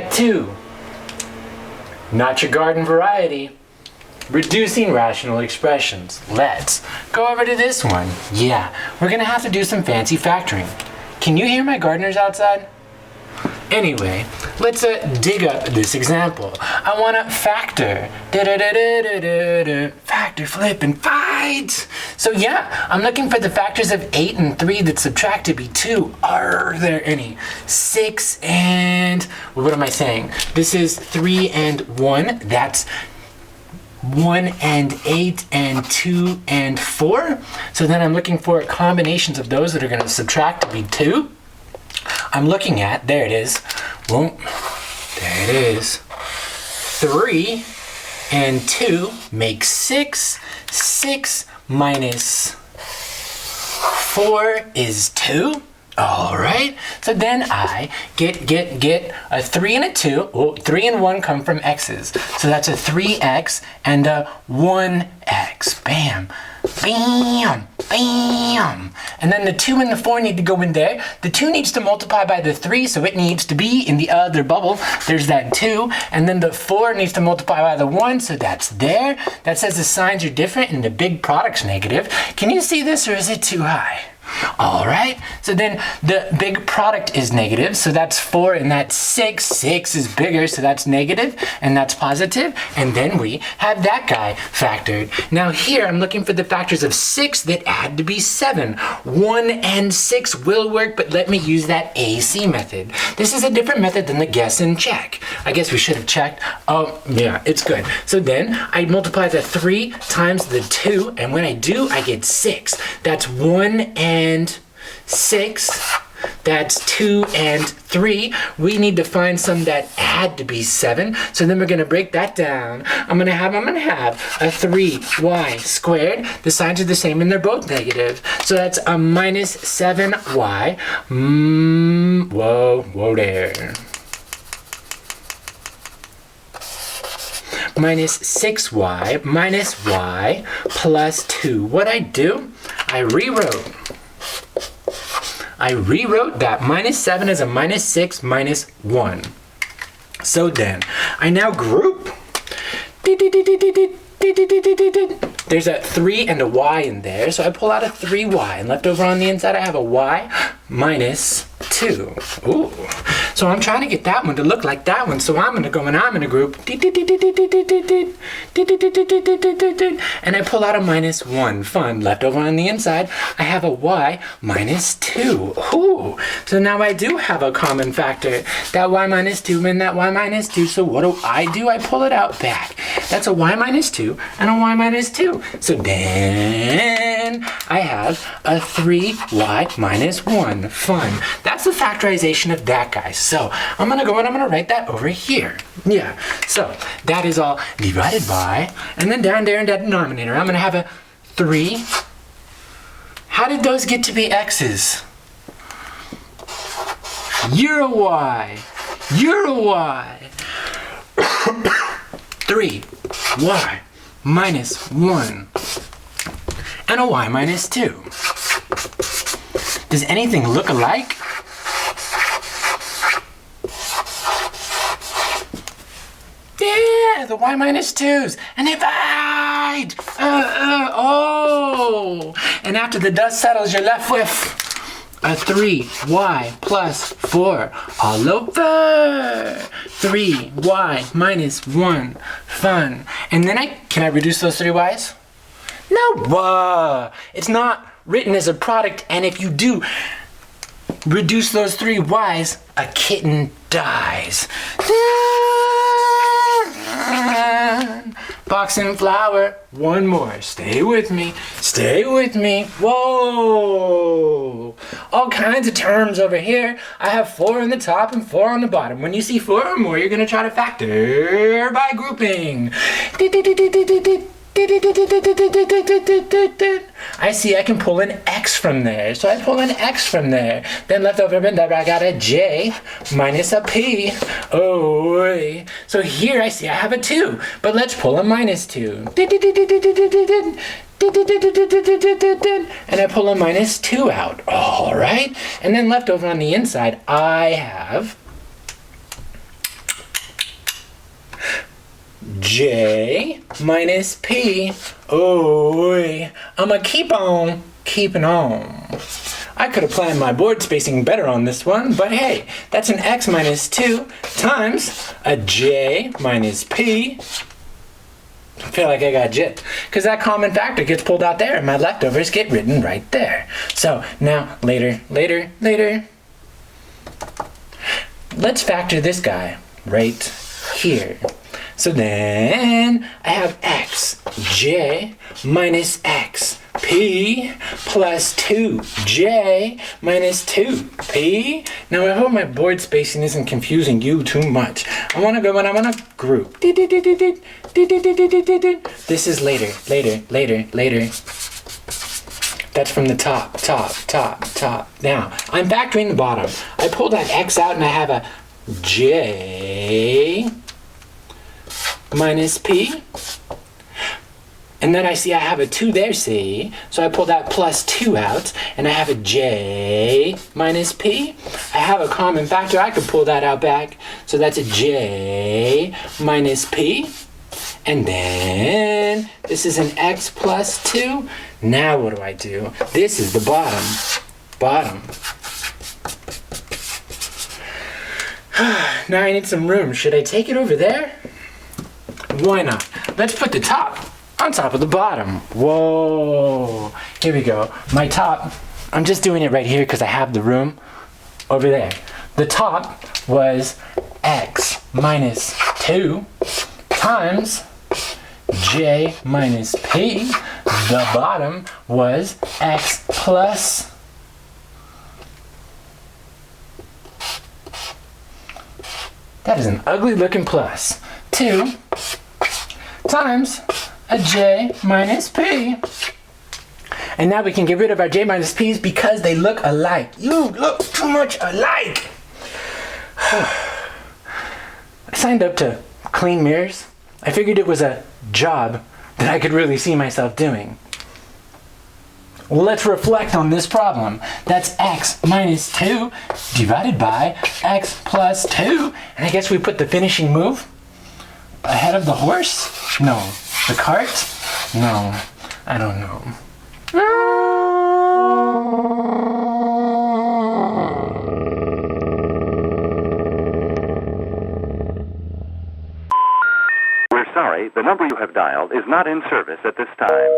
got 2. Not your garden variety. Reducing rational expressions. Let's go over to this one. Yeah, we're gonna have to do some fancy factoring. Can you hear my gardeners outside? Anyway, let's dig up this example. I want to factor. Factor, flip, and fight. So yeah, I'm looking for the factors of 8 and 3 that subtract to be 2. Are there any? 6 and... what am I saying? This is 3 and 1. That's 1 and 8 and 2 and 4. So then I'm looking for combinations of those that are going to subtract to be 2. I'm looking at, there it is. Well, there it is. 3 and 2 make 6. 6 minus 4 is 2. All right, so then I get a 3 and a 2. Oh, 3 and 1 come from x's. So that's a 3x and a 1x. Bam, bam, bam. And then the 2 and the 4 need to go in there. The 2 needs to multiply by the 3, so it needs to be in the other bubble. There's that 2. And then the 4 needs to multiply by the 1, so that's there. That says the signs are different and the big product's negative. Can you see this, or is it too high? All right, so then the big product is negative, so that's 4 and that's 6. 6 is bigger, so that's negative and that's positive. And then we have that guy factored. Now here I'm looking for the factors of 6 that add to be 7. 1 and 6 will work, but let me use that AC method. This is a different method than the guess and check. I guess we should have checked. Oh, yeah, it's good. So then I multiply the 3 times the 2, and when I do, I get 6. That's 1 and 6. That's 2 and 3. We need to find some that add to be 7. So then we're going to break that down. I'm going to have a 3y squared. The signs are the same and they're both negative. So that's a minus 7y. Whoa there. Minus 6y minus y plus 2. What I do? I rewrote that minus 7 as a minus 6 minus 1. So then, I now group. There's a 3 and a y in there, so I pull out a 3y, and left over on the inside I have a y minus 2. Ooh. So I'm trying to get that one to look like that one, so I'm going to go and I'm going to group, and I pull out a minus 1. Fun. Left over on the inside, I have a y minus 2. Ooh. So now I do have a common factor. That y minus 2 and that y minus 2, so what do? I pull it out back. That's a y minus 2 and a y minus 2. So then I have a 3y minus 1. Fun. That's the factorization of that guy. So I'm going to go and I'm going to write that over here. Yeah. So that is all divided by, and then down there in that denominator, I'm going to have a 3. How did those get to be x's? You're a y. You're a y. 3y minus 1 and a y minus 2. Does anything look alike? Yeah, the y minus 2s, and they divide. Oh, and after the dust settles, you're left with a 3y plus 4 all over. 3y minus 1. Fun. And then can I reduce those 3 y's? No, it's not written as a product, and if you do reduce those 3 y's, a kitten dies. Box and flower. One more. Stay with me. Stay with me. Whoa. All kinds of terms over here. I have 4 on the top and 4 on the bottom. When you see 4 or more, you're going to try to factor by grouping. I see I can pull an x from there. So I pull an x from there. Then left over I got a j minus a p. Oh, so here I see I have a 2. But let's pull a minus 2. And I pull a minus 2 out. All right. And then left over on the inside, I have j minus p. Oh, I'ma keep on keeping on. I could have planned my board spacing better on this one, but hey, that's an x minus 2 times a j minus p. I feel like I got gypped, because that common factor gets pulled out there and my leftovers get written right there. So now, later, let's factor this guy right here. So then I have x, j minus x, p plus 2j minus 2p. Now I hope my board spacing isn't confusing you too much. I want to go and I want to group. This is later. That's from the top. Now, I'm factoring the bottom. I pull that x out and I have a j minus p. And then I see I have a 2 there, see? So I pull that plus 2 out, and I have a j minus p. I have a common factor. I could pull that out back. So that's a j minus p. And then this is an x plus 2. Now what do? This is the bottom. Now I need some room. Should I take it over there? Why not? Let's put the top on top of the bottom. Whoa. Here we go. My top, I'm just doing it right here because I have the room over there. The top was x minus 2 times j minus p. The bottom was x plus that is an ugly looking plus 2 times a j minus p. And now we can get rid of our j minus p's because they look alike. You look too much alike. I signed up to clean mirrors. I figured it was a job that I could really see myself doing. Let's reflect on this problem. That's x minus 2 divided by x plus 2. And I guess we put the finishing move ahead of the horse? No. The cart? No. I don't know. We're sorry, the number you have dialed is not in service at this time.